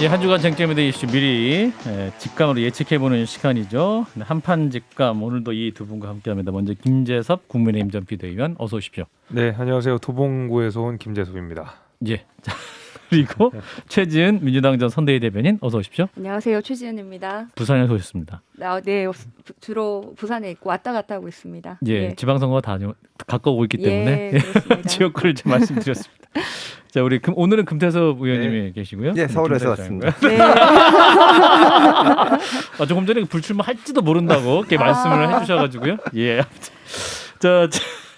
한 주간 쟁점에 대해 이슈 미리 직감으로 예측해보는 시간이죠. 한판 직감 오늘도 이 두 분과 함께합니다. 먼저 김재섭 국민의힘 전 비대위원 어서 오십시오. 네, 안녕하세요. 도봉구에서 온 김재섭입니다. 예. 자, 그리고 최지은 민주당 전 선대위 대변인 어서 오십시오. 안녕하세요. 최지은입니다. 부산에서 오셨습니다. 네, 주로 부산에 있고 왔다 갔다 하고 있습니다. 예, 지방선거가 다 가까우고 있기 때문에 지역구를 좀 말씀드렸습니다. 자, 우리 오늘은 금태섭 의원님이 계시고요. 네, 서울에서 왔습니다. 네. 조금 전에 불출마 할지도 모른다고 이렇게 말씀을 해주셔가지고요. 예. 자,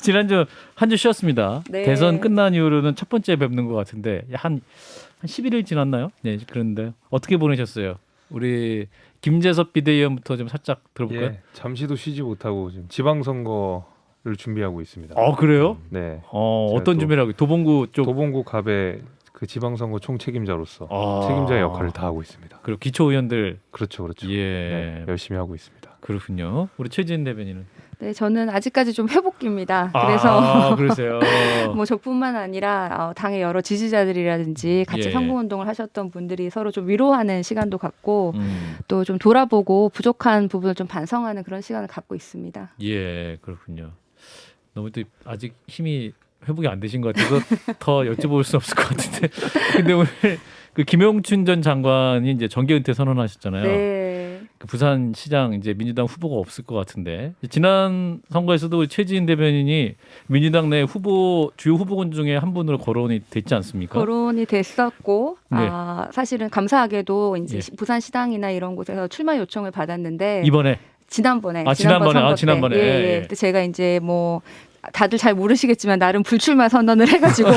지난주 한 주 쉬었습니다. 네. 대선 끝난 이후로는 첫 번째 뵙는 것 같은데 한 11일 지났나요? 네, 그런데 어떻게 보내셨어요? 우리 김재섭 비대위원부터 좀 살짝 들어볼까요? 예, 잠시도 쉬지 못하고 지금 지방선거를 준비하고 있습니다. 그래요? 네. 어떤 준비를 하고 도봉구 쪽 도봉구 갑의 그 지방선거 총책임자로서 아. 책임자의 역할을 다 하고 있습니다. 그리고 기초 의원들 그렇죠. 예. 네, 열심히 하고 있습니다. 그렇군요. 우리 최지은 대변인은 네, 저는 아직까지 좀 회복기입니다. 그래서 그러세요. 뭐 저뿐만 아니라 당의 여러 지지자들이라든지 같이 예. 선거운동을 하셨던 분들이 서로 좀 위로하는 시간도 갖고 또 좀 돌아보고 부족한 부분을 좀 반성하는 그런 시간을 갖고 있습니다. 예, 그렇군요. 너무 또 아직 힘이 회복이 안 되신 것 같아서 더 여쭤볼 수 없을 것 같은데. 근데 오늘 그 김용춘 전 장관이 이제 정계 은퇴 선언하셨잖아요. 네. 그 부산시장 이제 민주당 후보가 없을 것 같은데 지난 선거에서도 우리 최지인 대변인이 민주당 내 주요 후보군 중에 한 분으로 거론이 됐지 않습니까? 거론이 됐었고 네. 사실은 감사하게도 이제 예. 부산시당이나 이런 곳에서 출마 요청을 받았는데 이번에 지난번에 지난번에. 예. 예. 그때 제가 이제 뭐 다들 잘 모르시겠지만 나름 불출마 선언을 해가지고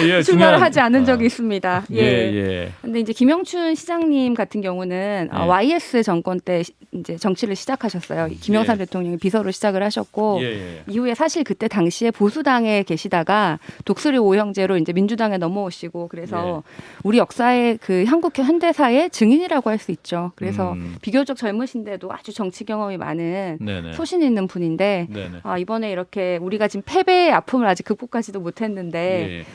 예, 출마를 하지 않은 적이 있습니다. 예, 예. 근데 이제 김영춘 시장님 같은 경우는 예. YS 정권 때 이제 정치를 시작하셨어요. 김영삼 예. 대통령이 비서로 시작을 하셨고 예. 이후에 사실 그때 당시에 보수당에 계시다가 독수리 오형제로 이제 민주당에 넘어오시고 그래서 우리 역사의 그 한국 현대사의 증인이라고 할 수 있죠. 그래서 비교적 젊으신데도 아주 정치 경험이 많은 네네. 소신 있는 분인데 네네. 이번에 이렇게 우리가 지금 패배의 아픔을 아직 극복하지도 못했는데 예.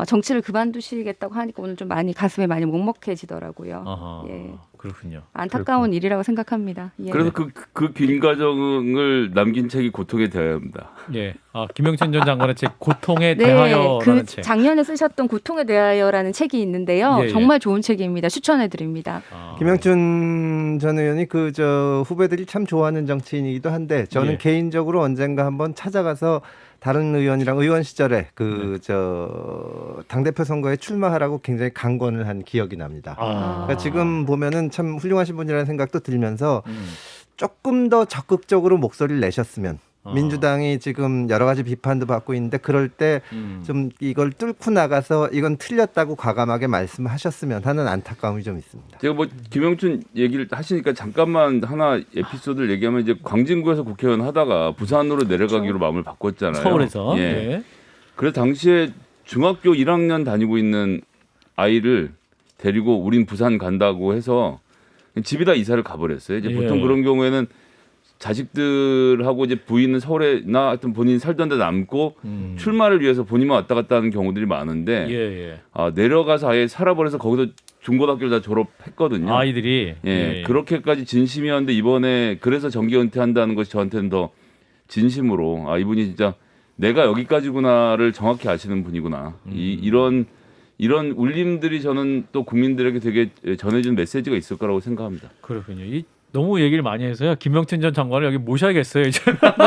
정치를 그만두시겠다고 하니까 오늘 좀 많이 가슴에 많이 먹먹해지더라고요. 아하. 예. 그렇군요. 안타까운 일이라고 생각합니다. 예. 그래서 그 긴 과정을 남긴 책이 고통에 대하여입니다. 예. 김영춘 전 장관의 책 고통에 네, 대하여라는 그 책. 작년에 쓰셨던 고통에 대하여라는 책이 있는데요. 예. 정말 좋은 책입니다. 추천해드립니다. 김영춘 전 의원이 후배들이 참 좋아하는 정치인이기도 한데 저는 예. 개인적으로 언젠가 한번 찾아가서 다른 의원이랑 의원 시절에 당대표 선거에 출마하라고 굉장히 강권을 한 기억이 납니다. 그러니까 지금 보면은 참 훌륭하신 분이라는 생각도 들면서 조금 더 적극적으로 목소리를 내셨으면 민주당이 지금 여러 가지 비판도 받고 있는데 그럴 때 좀 이걸 뚫고 나가서 이건 틀렸다고 과감하게 말씀하셨으면 하는 안타까움이 좀 있습니다. 제가 뭐 김영춘 얘기를 하시니까 잠깐만 하나 에피소드를 얘기하면 이제 광진구에서 국회의원 하다가 부산으로 내려가기로 마음을 바꿨잖아요. 서울에서. 예. 예. 그래서 당시에 중학교 1학년 다니고 있는 아이를 데리고 우린 부산 간다고 해서 집에다 이사를 가버렸어요. 이제 보통 예. 그런 경우에는 자식들하고 이제 부인은 서울에나 하여튼 본인이 살던 데 남고 출마를 위해서 본인만 왔다 갔다 하는 경우들이 많은데 예. 내려가서 아예 살아버려서 거기서 중고등학교를 다 졸업했거든요. 아이들이 그렇게까지 진심이었는데 이번에 그래서 정계 은퇴한다는 것이 저한테는 더 진심으로 이분이 진짜 내가 여기까지구나를 정확히 아시는 분이구나. 이런 울림들이 저는 또 국민들에게 되게 전해준 메시지가 있을 거라고 생각합니다. 그렇군요. 너무 얘기를 많이 해서요. 김영춘 전 장관을 여기 모셔야겠어요. 이제.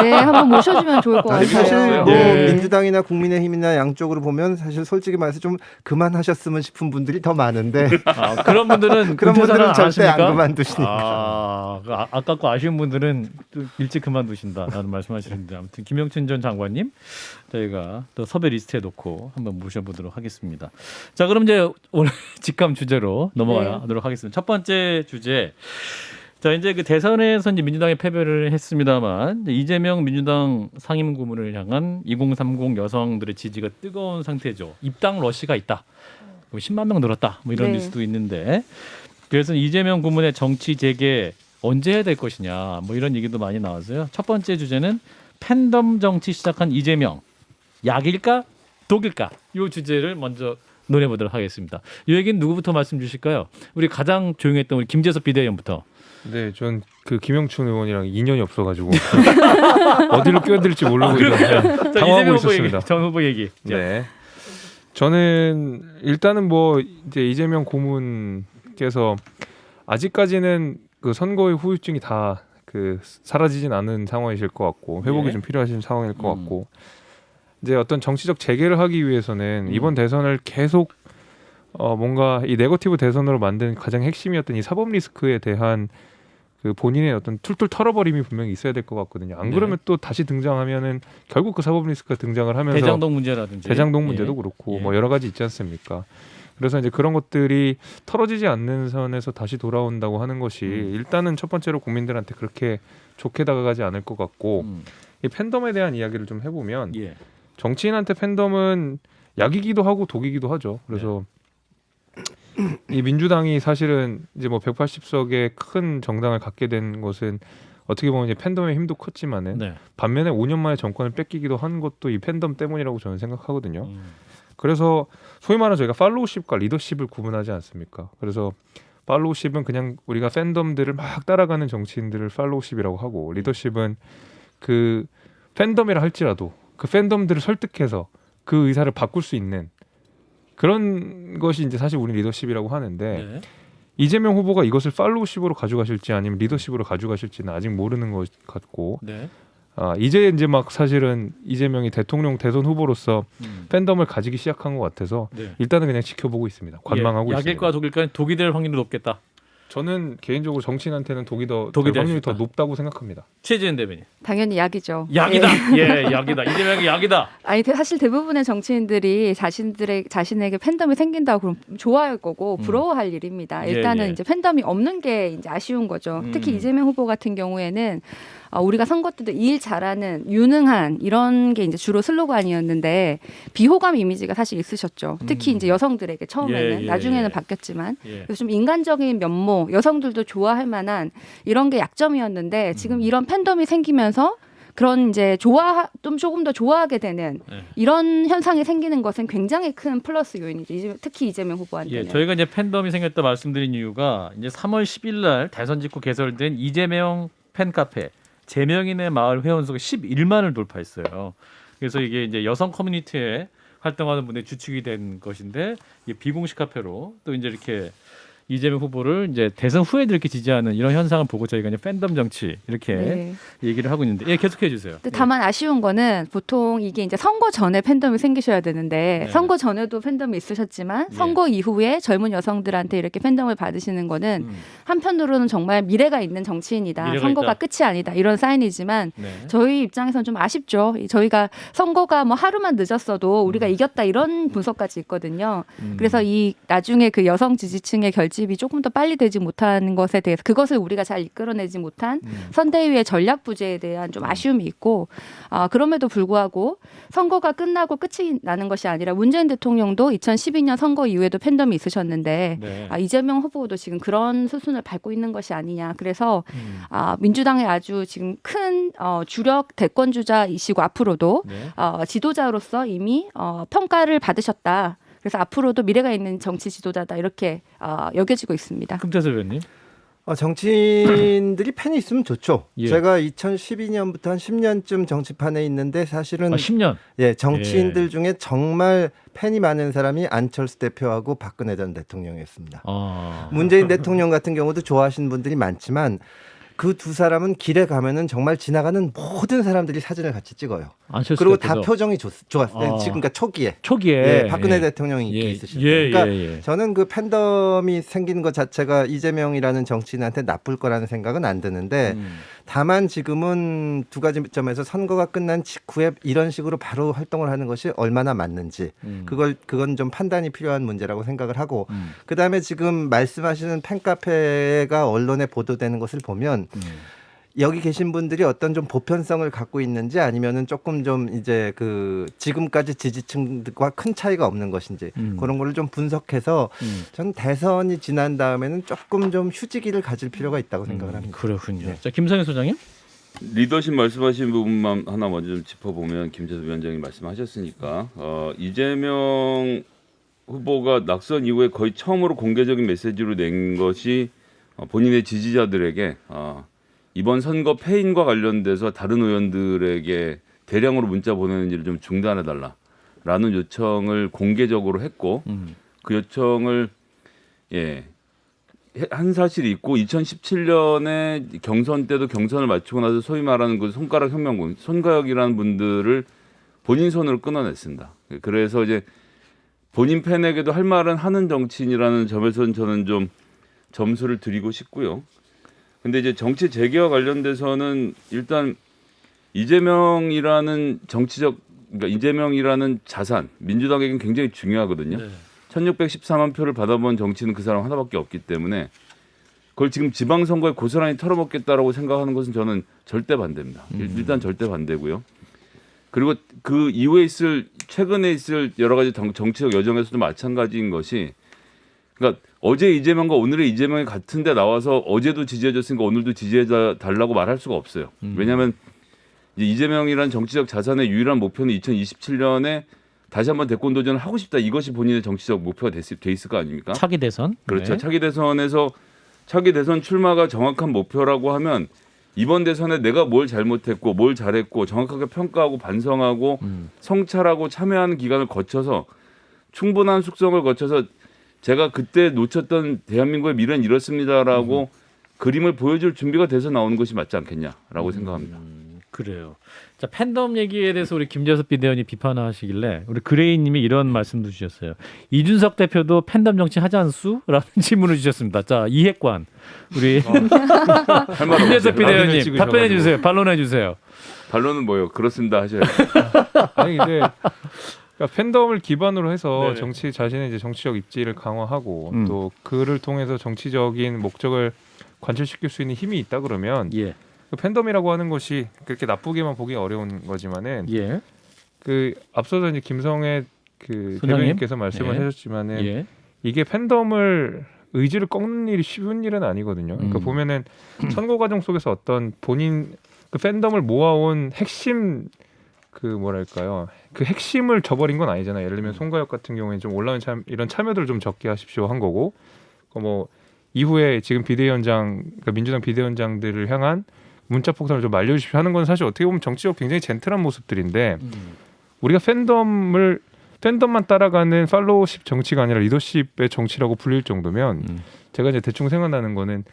네, 한번 모셔주면 좋을 것 사실 같아요. 예. 민주당이나 국민의힘이나 양쪽으로 보면 사실 솔직히 말해서 좀 그만하셨으면 싶은 분들이 더 많은데 그런 분들은 그런 은퇴 선언 분들은 안 절대 안 하십니까? 그만두시니까. 아깝고 아쉬운 분들은 또 일찍 그만두신다라는 말씀하시는데 아무튼 김영춘 전 장관님 저희가 또 섭외 리스트에 놓고 한번 모셔보도록 하겠습니다. 자, 그럼 이제 오늘 직감 주제로 넘어가도록 하겠습니다. 첫 번째 주제. 자, 이제 그 대선에서 이제 민주당이 패배를 했습니다만 이재명 민주당 상임 고문을 향한 2030 여성들의 지지가 뜨거운 상태죠. 입당 러시가 있다. 10만 명 늘었다. 뭐 이런 네. 뉴스도 있는데 그래서 이재명 고문의 정치 재개 언제 해야 될 것이냐. 뭐 이런 얘기도 많이 나왔어요. 첫 번째 주제는 팬덤 정치 시작한 이재명 약일까 독일까? 이 주제를 먼저 논해 보도록 하겠습니다. 이 얘기는 누구부터 말씀 주실까요? 우리 가장 조용했던 우리 김재섭 비대위원부터. 네, 전 그 김영춘 의원이랑 인연이 없어가지고 어디로 끼어들지 모르고 그냥 당황하고 있었습니다. 정 후보 얘기. 자. 네, 저는 일단은 뭐 이제 이재명 고문께서 아직까지는 그 선거의 후유증이 다 그 사라지진 않은 상황이실 것 같고 회복이 예. 좀 필요하신 상황일 것 같고 이제 어떤 정치적 재개를 하기 위해서는 이번 대선을 계속 뭔가 이 네거티브 대선으로 만든 가장 핵심이었던 이 사법 리스크에 대한 그 본인의 어떤 툴툴 털어버림이 분명히 있어야 될 것 같거든요. 안 네. 그러면 또 다시 등장하면은 결국 그 사법 리스크가 등장을 하면서 대장동 문제라든지 대장동 문제도 예. 그렇고 예. 뭐 여러 가지 있지 않습니까? 그래서 이제 그런 것들이 털어지지 않는 선에서 다시 돌아온다고 하는 것이 일단은 첫 번째로 국민들한테 그렇게 좋게 다가가지 않을 것 같고 이 팬덤에 대한 이야기를 좀 해보면 예. 정치인한테 팬덤은 약이기도 하고 독이기도 하죠. 그래서 이 민주당이 사실은 이제 뭐 180석의 큰 정당을 갖게 된 것은 어떻게 보면 이제 팬덤의 힘도 컸지만은 네. 반면에 5년 만에 정권을 뺏기기도 한 것도 이 팬덤 때문이라고 저는 생각하거든요. 그래서 소위 말하는 저희가 팔로우십과 리더십을 구분하지 않습니까? 그래서 팔로우십은 그냥 우리가 팬덤들을 막 따라가는 정치인들을 팔로우십이라고 하고 리더십은 그 팬덤이라 할지라도 그 팬덤들을 설득해서 그 의사를 바꿀 수 있는 그런 것이 이제 사실 우리 리더십이라고 하는데 네. 이재명 후보가 이것을 팔로우십으로 가져가실지 아니면 리더십으로 가져가실지는 아직 모르는 것 같고 네. 이제 막 사실은 이재명이 대통령 대선 후보로서 팬덤을 가지기 시작한 것 같아서 네. 일단은 그냥 지켜보고 있습니다. 관망하고 예. 있습니다. 약일과 독일과 독이 될 확률이 높겠다. 저는 개인적으로 정치인한테는 독이 될 될 확률이 수 더 있다. 높다고 생각합니다. 최지은 대변인. 당연히 약이죠. 약이다. 예, 약이다. 이재명이 약이다. 아니 사실 대부분의 정치인들이 자신에게 팬덤이 생긴다고 그럼 좋아할 거고 부러워할 일입니다. 예, 일단은 예. 이제 팬덤이 없는 게 이제 아쉬운 거죠. 특히 이재명 후보 같은 경우에는 우리가 선거 때도 일 잘하는 유능한 이런 게 이제 주로 슬로건이었는데 비호감 이미지가 사실 있으셨죠. 특히 이제 여성들에게 처음에는 예, 나중에는 예. 바뀌었지만 예. 그래서 좀 인간적인 면모 여성들도 좋아할 만한 이런 게 약점이었는데 지금 이런 팬덤이 생기면서 그런 이제 좀 조금 더 좋아하게 되는 네. 이런 현상이 생기는 것은 굉장히 큰 플러스 요인이죠. 특히 이재명 후보한테는. 예, 저희가 이제 팬덤이 생겼다 말씀드린 이유가 이제 3월 10일 날 대선 직후 개설된 이재명 팬카페 재명인의 마을 회원수가 11만을 돌파했어요. 그래서 이게 이제 여성 커뮤니티에 활동하는 분의 주축이 된 것인데 이게 비공식 카페로 또 이제 이렇게 이재명 후보를 이제 대선 후에도 이렇게 지지하는 이런 현상을 보고 저희가 이제 팬덤 정치 이렇게 네. 얘기를 하고 있는데 예, 계속해 주세요. 근데 다만 아쉬운 거는 보통 이게 이제 선거 전에 팬덤이 생기셔야 되는데 네. 선거 전에도 팬덤이 있으셨지만 네. 선거 이후에 젊은 여성들한테 이렇게 팬덤을 받으시는 거는 한편으로는 정말 미래가 있는 정치인이다. 미래가 선거가 있다. 끝이 아니다. 이런 사인이지만 네. 저희 입장에서는 좀 아쉽죠. 저희가 선거가 뭐 하루만 늦었어도 우리가 이겼다 이런 분석까지 있거든요. 그래서 이 나중에 그 여성 지지층의 결집이 조금 더 빨리 되지 못한 것에 대해서 그것을 우리가 잘 이끌어내지 못한 선대위의 전략 부재에 대한 좀 아쉬움이 있고 그럼에도 불구하고 선거가 끝나고 끝이 나는 것이 아니라 문재인 대통령도 2012년 선거 이후에도 팬덤이 있으셨는데 네. 이재명 후보도 지금 그런 수순을 밟고 있는 것이 아니냐. 그래서 민주당의 아주 지금 큰 주력 대권 주자이시고 앞으로도 네. 지도자로서 이미 평가를 받으셨다. 그래서 앞으로도 미래가 있는 정치 지도자다 이렇게 여겨지고 있습니다. 금태섭 의원님. 정치인들이 팬이 있으면 좋죠. 예. 제가 2012년부터 한 10년쯤 정치판에 있는데 사실은 10년. 정치인들 중에 정말 팬이 많은 사람이 안철수 대표하고 박근혜 전 대통령이었습니다. 문재인 대통령 같은 경우도 좋아하시는 분들이 많지만 그 두 사람은 길에 가면은 정말 지나가는 모든 사람들이 사진을 같이 찍어요. 그리고 다 표정이 좋았어요. 지금 그러니까 초기에. 초기에 박근혜 대통령이 인기 있으실 때. 그러니까 저는 그 팬덤이 생기는 것 자체가 이재명이라는 정치인한테 나쁠 거라는 생각은 안 드는데 다만 지금은 두 가지 점에서 선거가 끝난 직후에 이런 식으로 바로 활동을 하는 것이 얼마나 맞는지 그건 좀 판단이 필요한 문제라고 생각을 하고 그다음에 지금 말씀하시는 팬카페가 언론에 보도되는 것을 보면 여기 계신 분들이 어떤 좀 보편성을 갖고 있는지 아니면은 조금 좀 이제 그 지금까지 지지층과 큰 차이가 없는 것인지 그런 거를 좀 분석해서 저는 대선이 지난 다음에는 조금 좀 휴지기를 가질 필요가 있다고 생각을 합니다. 그렇군요. 네. 자, 김성현 소장님. 리더십 말씀하신 부분만 하나 먼저 좀 짚어보면 김재섭 위원장이 말씀하셨으니까 이재명 후보가 낙선 이후에 거의 처음으로 공개적인 메시지로 낸 것이 본인의 지지자들에게 이번 선거 패인과 관련돼서 다른 의원들에게 대량으로 문자 보내는 일을 좀 중단해달라라는 요청을 공개적으로 했고 그 요청을 한 사실이 있고 2017년에 경선 때도 경선을 마치고 나서 소위 말하는 그 손가락 혁명군 손가역이라는 분들을 본인 손으로 끊어냈습니다. 그래서 이제 본인 팬에게도 할 말은 하는 정치인이라는 점에서는 저는 좀 점수를 드리고 싶고요. 근데 이제 정치 재개와 관련돼서는 일단 이재명이라는 그러니까 이재명이라는 자산, 민주당에겐 굉장히 중요하거든요. 네. 1614만 표를 받아본 정치는 그 사람 하나밖에 없기 때문에 그걸 지금 지방선거에 고스란히 털어먹겠다라고 생각하는 것은 저는 절대 반대입니다. 일단 절대 반대고요. 그리고 그 이후에 최근에 있을 여러 가지 정치적 여정에서도 마찬가지인 것이 그러니까 어제 이재명과 오늘의 이재명이 같은데 나와서 어제도 지지해줬으니까 오늘도 지지해달라고 말할 수가 없어요. 왜냐하면 이제 이재명이라는 정치적 자산의 유일한 목표는 2027년에 다시 한번 대권 도전을 하고 싶다. 이것이 본인의 정치적 목표가 돼 있을 거 아닙니까? 차기 대선. 그렇죠. 네. 차기 대선 출마가 정확한 목표라고 하면 이번 대선에 내가 뭘 잘못했고 뭘 잘했고 정확하게 평가하고 반성하고 성찰하고 참여하는 기간을 거쳐서 충분한 숙성을 거쳐서 제가 그때 놓쳤던 대한민국의 미래는 이렇습니다라고 그림을 보여줄 준비가 돼서 나오는 것이 맞지 않겠냐라고 생각합니다. 그래요. 자, 팬덤 얘기에 대해서 우리 김재섭 비대위원이 비판하시길래 우리 그레이님이 이런 말씀도 주셨어요. 이준석 대표도 팬덤 정치 하지 않수? 라는 질문을 주셨습니다. 자, 이핵관 우리 김재섭 비대위원님 답변해 주세요. 반론해 주세요. 반론은 뭐예요? 그렇습니다 하셔야죠. 아니 근데 그러니까 팬덤을 기반으로 해서 네네. 정치 자신의 이제 정치적 입지를 강화하고 음. 또 그를 통해서 정치적인 목적을 관철시킬 수 있는 힘이 있다 그러면 예, 그 팬덤이라고 하는 것이 그렇게 나쁘게만 보기 어려운 거지만은 예, 그 앞서서 이제 김성애 그 소장님? 대변인께서 말씀을 예. 하셨지만은 예. 이게 팬덤을 의지를 꺾는 일이 쉬운 일은 아니거든요. 그러니까 보면은 선거 과정 속에서 어떤 본인 그 팬덤을 모아온 핵심 그 뭐랄까요 그 핵심을 저버린 건 아니잖아요. 예를 들면 송가혁 같은 경우에는 좀 온라인 이런 참여들을 좀 적게 하십시오 한 거고 뭐 이후에 지금 비대위원장 그러니까 민주당 비대위원장들을 향한 문자 폭탄을 좀 말려주십시오 하는 건 사실 어떻게 보면 정치적 굉장히 젠틀한 모습들인데 우리가 팬덤만 따라가는 팔로우십 정치가 아니라 리더십의 정치라고 불릴 정도면 제가 이제 대충 생각나는 거는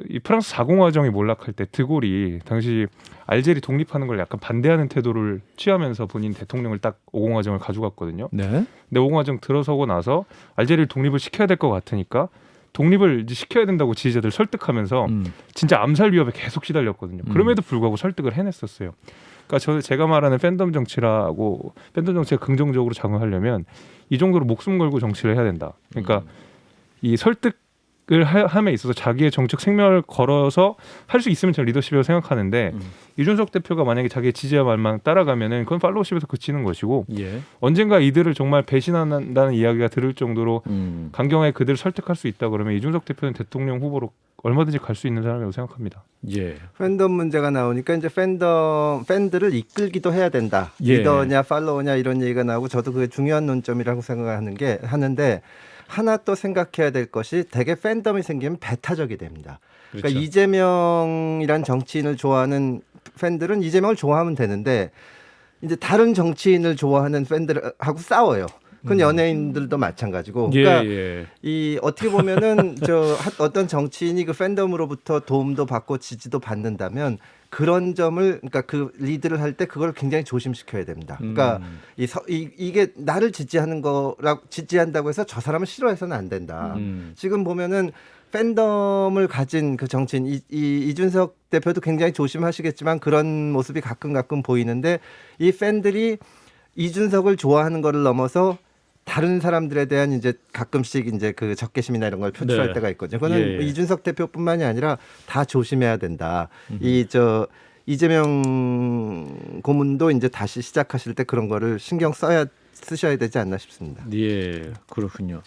이 프랑스 사공화정이 몰락할 때 드골이 당시 알제리 독립하는 걸 약간 반대하는 태도를 취하면서 본인 대통령을 딱 오공화정을 가져갔거든요. 네. 근데 오공화정 들어서고 나서 알제리를 독립을 시켜야 될 것 같으니까 독립을 이제 시켜야 된다고 지지자들 설득하면서 진짜 암살 위협에 계속 시달렸거든요. 그럼에도 불구하고 설득을 해냈었어요. 그러니까 제가 말하는 팬덤 정치가 긍정적으로 작용하려면 이 정도로 목숨 걸고 정치를 해야 된다. 그러니까 이 설득을 함에 있어서 자기의 정책 생명을 걸어서 할 수 있으면 저는 리더십이라고 생각하는데 이준석 대표가 만약에 자기의 지지자 말만 따라가면은 그건 팔로우십에서 그치는 것이고 예. 언젠가 이들을 정말 배신한다는 이야기가 들을 정도로 강경하게 그들을 설득할 수 있다 그러면 이준석 대표는 대통령 후보로 얼마든지 갈 수 있는 사람이라고 생각합니다. 예. 팬덤 문제가 나오니까 이제 팬들을 이끌기도 해야 된다. 예. 리더냐 팔로워냐 이런 얘기가 나오고 저도 그게 중요한 논점이라고 하는데 하나 또 생각해야 될 것이 대개 팬덤이 생기면 배타적이 됩니다. 그렇죠. 그러니까 이재명이란 정치인을 좋아하는 팬들은 이재명을 좋아하면 되는데 이제 다른 정치인을 좋아하는 팬들하고 싸워요. 그건 연예인들도 마찬가지고. 그러니까 예. 이 어떻게 보면은 어떤 정치인이 그 팬덤으로부터 도움도 받고 지지도 받는다면 그런 점을 그러니까 그 리드를 할 때 그걸 굉장히 조심시켜야 됩니다. 그러니까 이게 나를 지지한다고 해서 저 사람을 싫어해서는 안 된다. 지금 보면은 팬덤을 가진 그 정치인 이준석 대표도 굉장히 조심하시겠지만 그런 모습이 가끔 보이는데 이 팬들이 이준석을 좋아하는 거를 넘어서 다른 사람들에 대한 이제 가끔씩 이제 그 적개심이나 이런 걸 표출할 네. 때가 있거든요. 그거는 예. 이준석 대표뿐만이 아니라 다 조심해야 된다. 이재명 고문도 이제 다시 시작하실 때 그런 거를 신경 쓰셔야 되지 않나 싶습니다. 예, 그렇군요.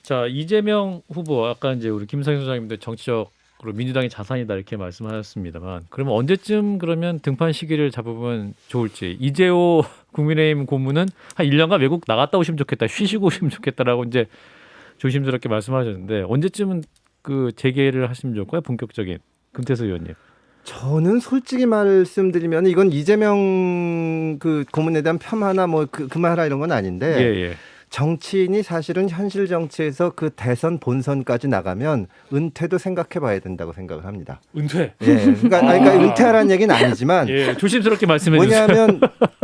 자, 이재명 후보 아까 이제 우리 김상현 소장님도 정치적으로 민주당의 자산이다 이렇게 말씀하셨습니다만 그러면 언제쯤 그러면 등판 시기를 잡으면 좋을지 이재호 국민의힘 고문은 한 1년간 외국 나갔다 오시면 좋겠다, 쉬시고 오시면 좋겠다라고 이제 조심스럽게 말씀하셨는데 언제쯤은 그 재개를 하시면 좋을까요? 본격적인 금태섭 의원님. 저는 솔직히 말씀드리면 이건 이재명 그 고문에 대한 폄하나 뭐 그만하라 이런 건 아닌데 예. 정치인이 사실은 현실 정치에서 그 대선 본선까지 나가면 은퇴도 생각해 봐야 된다고 생각을 합니다. 은퇴. 예. 그러니까 은퇴하라는 얘기는 아니지만 예, 조심스럽게 말씀해 주세요. 뭐냐면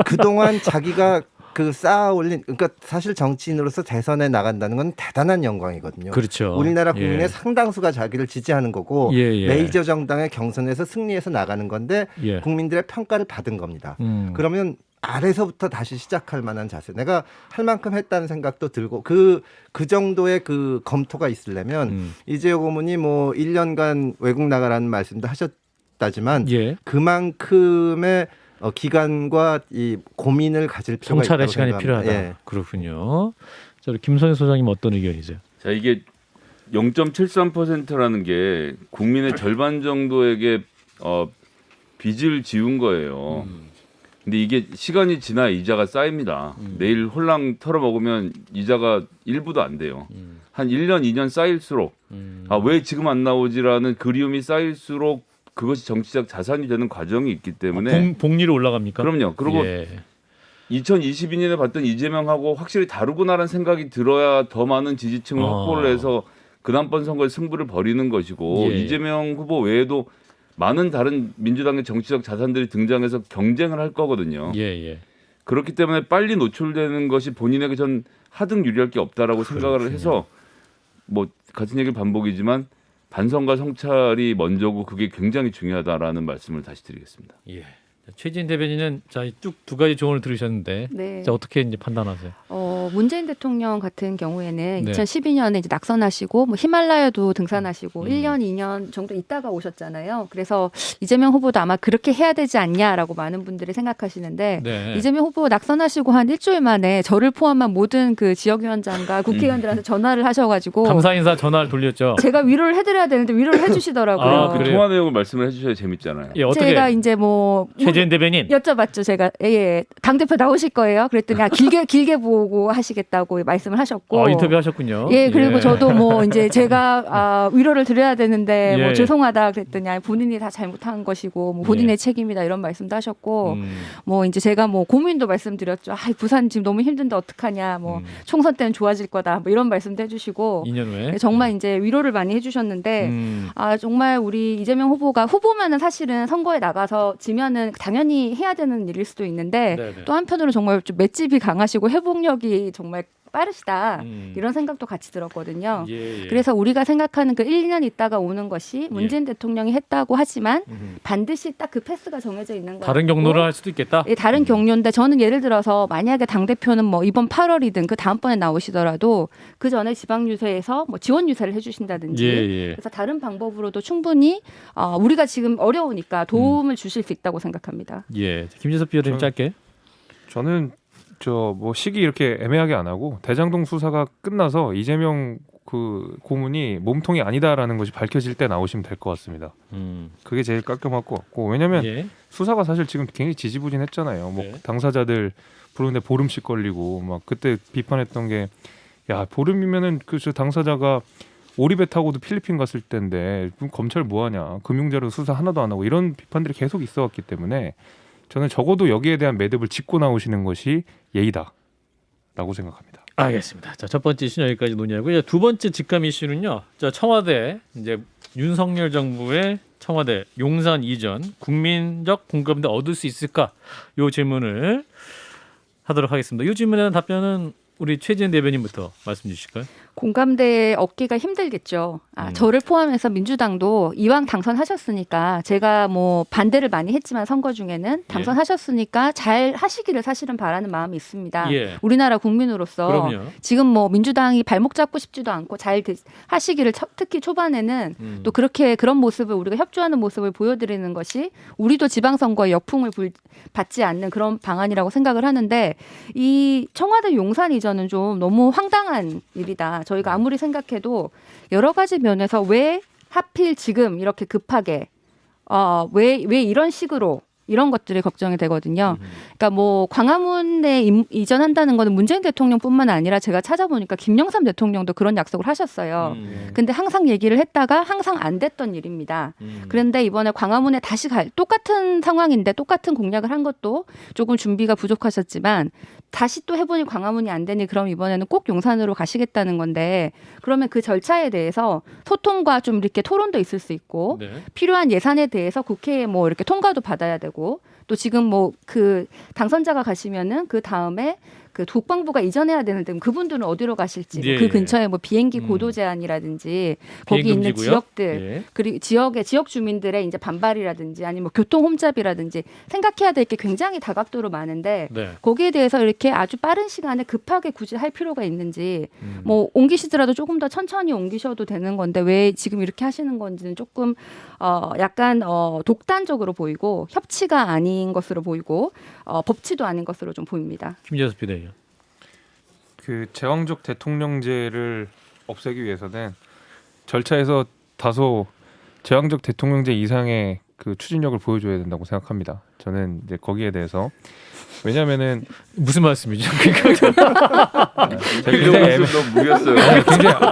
그동안 자기가 그 쌓아 올린 그러니까 사실 정치인으로서 대선에 나간다는 건 대단한 영광이거든요. 그렇죠. 우리나라 국민의 예. 상당수가 자기를 지지하는 거고 예. 메이저 정당의 경선에서 승리해서 나가는 건데 예. 국민들의 평가를 받은 겁니다. 그러면 아래서부터 다시 시작할 만한 자세. 내가 할 만큼 했다는 생각도 들고 그 정도의 그 검토가 있으려면 이재호 고문이 뭐 1년간 외국 나가라는 말씀도 하셨다지만 예. 그만큼의 기간과 이 고민을 가질 필요가 성찰의 있다고 시간이 생각합니다. 필요하다. 예. 그렇군요. 자, 우리 김선희 소장님 어떤 의견이세요? 자, 이게 0.73%라는 게 국민의 절반 정도에게 빚을 지운 거예요. 근데 이게 시간이 지나 이자가 쌓입니다. 내일 홀랑 털어먹으면 이자가 1부도 안 돼요. 한 1년, 2년 쌓일수록 왜 지금 안 나오지라는 그리움이 쌓일수록 그것이 정치적 자산이 되는 과정이 있기 때문에 복리로 올라갑니까? 그럼요. 그리고 예. 2022년에 봤던 이재명하고 확실히 다르구나라는 생각이 들어야 더 많은 지지층을 확보를 해서 그 다음번 선거에 승부를 벌이는 것이고 예. 이재명 후보 외에도 많은 다른 민주당의 정치적 자산들이 등장해서 경쟁을 할 거거든요. 예. 그렇기 때문에 빨리 노출되는 것이 본인에게 전 하등 유리할 게 없다라고 생각을 해서 뭐 같은 얘기 반복이지만 반성과 성찰이 먼저고 그게 굉장히 중요하다라는 말씀을 다시 드리겠습니다. 예. 최진 대변인은 자, 쭉 두 가지 조언을 들으셨는데 네. 자, 어떻게 이제 판단하세요? 문재인 대통령 같은 경우에는 네. 2012년에 이제 낙선하시고 뭐 히말라야도 등산하시고 1년, 2년 정도 있다가 오셨잖아요. 그래서 이재명 후보도 아마 그렇게 해야 되지 않냐라고 많은 분들이 생각하시는데 네. 이재명 후보 낙선하시고 한 일주일 만에 저를 포함한 모든 그 지역위원장과 국회의원들한테 전화를 하셔가지고 감사 인사 전화를 돌렸죠. 제가 위로를 해드려야 되는데 위로를 해주시더라고요. 아, 그 그래요? 통화 내용을 말씀을 해주셔야 재밌잖아요. 예, 어떻게 제가 이제 뭐 최진 대변인 여쭤봤죠. 제가 당 대표 나오실 거예요. 그랬더니 길게 보고 하시겠다고 말씀을 하셨고. 인터뷰하셨군요. 예, 그리고 저도 뭐 이제 제가 위로를 드려야 되는데 예. 뭐 죄송하다 그랬더니 본인이 다 잘못한 것이고 뭐 본인의 책임이다 이런 말씀도 하셨고 뭐 이제 제가 뭐 고민도 말씀드렸죠. 부산 지금 너무 힘든데 어떡하냐. 뭐 총선 때는 좋아질 거다. 뭐 이런 말씀도 해주시고 2년 후에 정말 이제 위로를 많이 해주셨는데 정말 우리 이재명 후보가 후보면은 사실은 선거에 나가서 지면은 당연히 해야 되는 일일 수도 있는데 네네. 또 한편으로 정말 좀 맷집이 강하시고 회복력이 정말 빠르시다 이런 생각도 같이 들었거든요. 예. 그래서 우리가 생각하는 그 1, 2년 있다가 오는 것이 문재인 대통령이 했다고 하지만 반드시 딱 그 패스가 정해져 있는 거예요. 다른 경로를 할 수도 있겠다. 예, 다른 경로인데 저는 예를 들어서 만약에 당대표는 뭐 이번 8월이든 그 다음번에 나오시더라도 그 전에 지방유세에서 뭐 지원 유세를 해주신다든지 예. 그래서 다른 방법으로도 충분히 우리가 지금 어려우니까 도움을 주실 수 있다고 생각합니다. 예. 김재섭 비원님 짧게. 저는 뭐 시기 이렇게 애매하게 안 하고 대장동 수사가 끝나서 이재명 그 고문이 몸통이 아니다라는 것이 밝혀질 때 나오시면 될 것 같습니다. 그게 제일 깔끔할 것 같고 왜냐하면 예. 수사가 사실 지금 굉장히 지지부진했잖아요. 뭐 네. 당사자들 부르는데 보름씩 걸리고 막 그때 비판했던 게 야 보름이면은 저 당사자가 오리배 타고도 필리핀 갔을 때인데 그럼 검찰 뭐하냐 금융자료 수사 하나도 안 하고 이런 비판들이 계속 있어왔기 때문에 저는 적어도 여기에 대한 매듭을 짚고 나오시는 것이 예의다라고 생각합니다. 알겠습니다. 자, 첫 번째 이슈는 여기까지 논의하고 이제 두 번째 직감 이슈는요. 자, 청와대 이제 윤석열 정부의 청와대 용산 이전 국민적 공감대 얻을 수 있을까? 요 질문을 하도록 하겠습니다. 이 질문에 대한 답변은 우리 최진 대변인부터 말씀 주실까요? 공감대 얻기가 힘들겠죠. 저를 포함해서 민주당도 이왕 당선하셨으니까 제가 뭐 반대를 많이 했지만 선거 중에는 당선하셨으니까 잘 하시기를 사실은 바라는 마음이 있습니다. 예. 우리나라 국민으로서 그럼요. 지금 뭐 민주당이 발목 잡고 싶지도 않고 잘 하시기를 특히 초반에는 또 그런 모습을 우리가 협조하는 모습을 보여드리는 것이 우리도 지방선거에 역풍을 받지 않는 그런 방안이라고 생각을 하는데 이 청와대 용산 이전은 좀 너무 황당한 일이다. 저희가 아무리 생각해도 여러 가지 면에서 왜 하필 지금 이렇게 급하게 왜 이런 식으로 이런 것들이 걱정이 되거든요. 그러니까 뭐 광화문에 이전한다는 거는 문재인 대통령뿐만 아니라 제가 찾아보니까 김영삼 대통령도 그런 약속을 하셨어요. 근데 항상 얘기를 했다가 항상 안 됐던 일입니다. 그런데 이번에 광화문에 다시 똑같은 상황인데 똑같은 공약을 한 것도 조금 준비가 부족하셨지만 다시 또 해보니 광화문이 안 되니 그럼 이번에는 꼭 용산으로 가시겠다는 건데 그러면 그 절차에 대해서 소통과 좀 이렇게 토론도 있을 수 있고 네. 필요한 예산에 대해서 국회에 뭐 이렇게 통과도 받아야 되고 또 지금 뭐 그 당선자가 가시면은 그 다음에 그 국방부가 이전해야 되는데 그분들은 어디로 가실지 예. 그 근처에 뭐 비행기 고도 제한이라든지 거기 있는 비행금지구역? 지역들 예. 그리고 지역 주민들의 이제 반발이라든지 아니면 뭐 교통 홈잡이라든지 생각해야 될 게 굉장히 다각도로 많은데 네. 거기에 대해서 이렇게 아주 빠른 시간에 급하게 굳이 할 필요가 있는지 뭐 옮기시더라도 조금 더 천천히 옮기셔도 되는 건데 왜 지금 이렇게 하시는 건지는 조금 약간 독단적으로 보이고 협치가 아닌 것으로 보이고 법치도 아닌 것으로 좀 보입니다. 김재섭 비대위원. 그 제왕적 대통령제를 없애기 위해서는 절차에서 다소 제왕적 대통령제 이상의 그 추진력을 보여줘야 된다고 생각합니다. 저는 이제 거기에 대해서 왜냐하면은 무슨 말씀이죠? 굉장히 너무 무리였어요.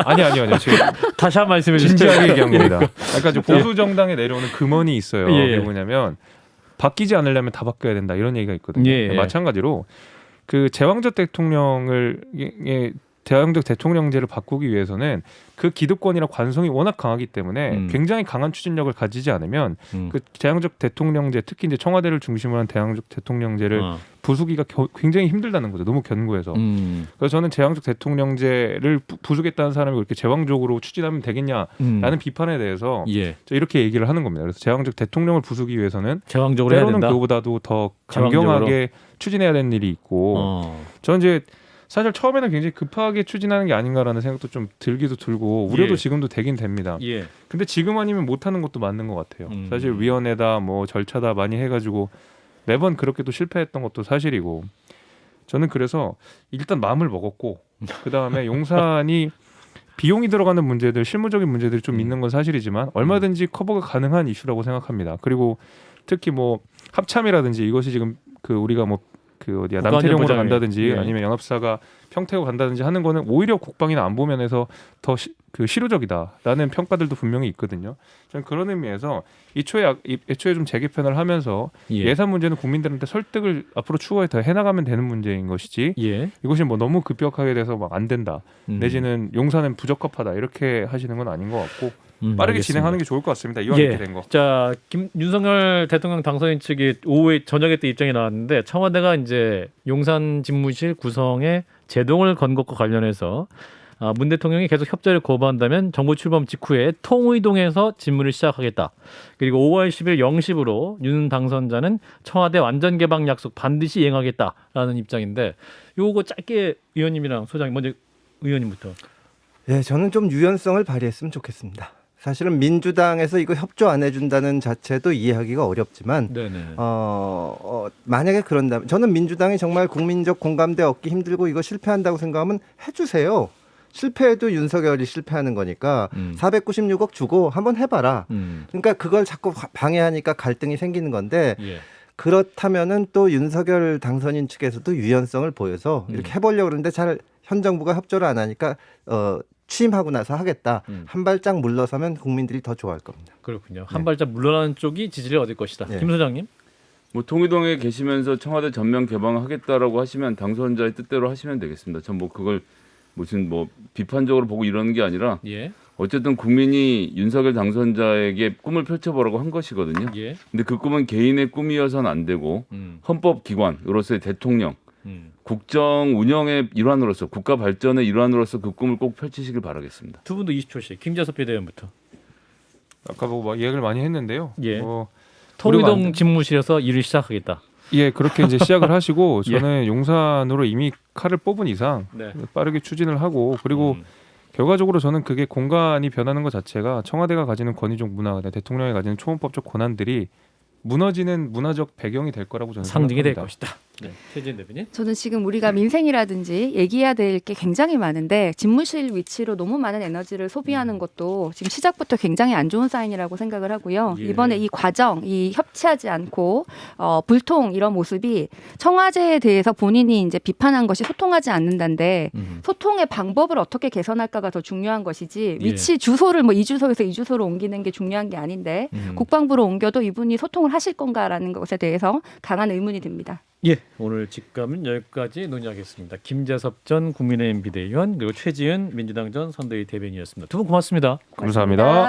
아니요 지금 다시 한 말씀해 주세요. 진지하게 얘기한 겁니다. 그러니까 이제 보수 정당에 내려오는 금원이 있어요. 예. 그게 뭐냐면 바뀌지 않으려면 다 바뀌어야 된다 이런 얘기가 있거든요. 예. 마찬가지로 그 제왕적 대통령제를 바꾸기 위해서는 그 기득권이나 관성이 워낙 강하기 때문에 굉장히 강한 추진력을 가지지 않으면 그 제왕적 대통령제 특히 이제 청와대를 중심으로 한 제왕적 대통령제를 부수기가 굉장히 힘들다는 거죠. 너무 견고해서. 그래서 저는 제왕적 대통령제를 부수겠다는 사람이 그렇게 제왕적으로 추진하면 되겠냐라는 비판에 대해서 예. 이렇게 얘기를 하는 겁니다. 그래서 제왕적 대통령을 부수기 위해서는 제왕적으로 해야 때로는 된다. 그거보다도 더 강경하게 추진해야 되는 일이 있고 저는 이제 사실 처음에는 굉장히 급하게 추진하는 게 아닌가라는 생각도 좀 들기도 들고 우려도 예. 지금도 되긴 됩니다. 예. 근데 지금 아니면 못하는 것도 맞는 것 같아요. 사실 위원회다 뭐 절차다 많이 해가지고 매번 그렇게 또 실패했던 것도 사실이고 저는 그래서 일단 마음을 먹었고 그 다음에 용산이 비용이 들어가는 문제들 실무적인 문제들이 좀 있는 건 사실이지만 얼마든지 커버가 가능한 이슈라고 생각합니다. 그리고 특히 뭐 합참이라든지 이것이 지금 그 우리가 뭐 그 어디야 남태령으로 간다든지 예. 아니면 연합사가 평택으로 간다든지 하는 거는 오히려 국방이나 안보 면에서 더 실효적이다라는 평가들도 분명히 있거든요. 저는 그런 의미에서 애초에 좀 재개편을 하면서 예산 문제는 국민들한테 설득을 앞으로 추후에 더 해나가면 되는 문제인 것이지 예. 이것이 뭐 너무 급격하게 돼서 막 안 된다 내지는 용산은 부적합하다 이렇게 하시는 건 아닌 것 같고 빠르게 알겠습니다. 진행하는 게 좋을 것 같습니다. 이왕 이렇게 된 거. 자, 윤석열 대통령 당선인 측이 저녁에 때 입장이 나왔는데 청와대가 이제 용산 집무실 구성에 제동을 건 것과 관련해서 문 대통령이 계속 협조를 거부한다면 정부 출범 직후에 통의동에서 집무를 시작하겠다. 그리고 5월 10일 0시부로 윤 당선자는 청와대 완전 개방 약속 반드시 이행하겠다라는 입장인데 요거 짧게 의원님이랑 소장님 먼저 의원님부터. 예, 저는 좀 유연성을 발휘했으면 좋겠습니다. 사실은 민주당에서 이거 협조 안 해준다는 자체도 이해하기가 어렵지만 네네. 만약에 그런다면 저는 민주당이 정말 국민적 공감대 얻기 힘들고 이거 실패한다고 생각하면 해주세요. 실패해도 윤석열이 실패하는 거니까 496억 주고 한번 해봐라. 그러니까 그걸 자꾸 방해하니까 갈등이 생기는 건데 예. 그렇다면은 또 윤석열 당선인 측에서도 유연성을 보여서 이렇게 해보려고 그러는데 잘 현 정부가 협조를 안 하니까 취임하고 나서 하겠다. 한 발짝 물러서면 국민들이 더 좋아할 겁니다. 그렇군요. 한 발짝 물러나는 쪽이 지지를 얻을 것이다. 네. 김 소장님. 뭐 통일동에 계시면서 청와대 전면 개방하겠다라고 하시면 당선자의 뜻대로 하시면 되겠습니다. 전 뭐 그걸 무슨 뭐 비판적으로 보고 이러는 게 아니라 예. 어쨌든 국민이 윤석열 당선자에게 꿈을 펼쳐보라고 한 것이거든요. 예. 근데 그 꿈은 개인의 꿈이어서는 안 되고 헌법기관으로서의 대통령, 국정 운영의 일환으로서 국가 발전의 일환으로서 그 꿈을 꼭 펼치시길 바라겠습니다. 두 분도 20초씩. 김재섭 비대위원부터. 아까 뭐 얘기를 많이 했는데요. 예. 우리가 통일동 집무실에서 일을 시작하겠다. 예, 그렇게 이제 시작을 하시고 저는 용산으로 이미 칼을 뽑은 이상 네. 빠르게 추진을 하고 그리고 결과적으로 저는 그게 공간이 변하는 것 자체가 청와대가 가지는 권위적 문화, 대통령이 가지는 초헌법적 권한들이 무너지는 문화적 배경이 될 거라고 저는 상징이 될 생각합니다. 것이다. 네, 최지은 대표님. 저는 지금 우리가 민생이라든지 얘기해야 될 게 굉장히 많은데 집무실 위치로 너무 많은 에너지를 소비하는 것도 지금 시작부터 굉장히 안 좋은 사인이라고 생각을 하고요. 예. 이번에 이 과정, 이 협치하지 않고 불통 이런 모습이 청와대에 대해서 본인이 이제 비판한 것이 소통하지 않는다인데 소통의 방법을 어떻게 개선할까가 더 중요한 것이지 위치 주소를 뭐 이 주소에서 이 주소로 옮기는 게 중요한 게 아닌데 국방부로 옮겨도 이분이 소통을 하실 건가라는 것에 대해서 강한 의문이 듭니다. 예, 오늘 직감은 여기까지 논의하겠습니다. 김재섭 전 국민의힘 비대위원 그리고 최지은 민주당 전 선대위 대변인이었습니다. 두 분 고맙습니다. 감사합니다.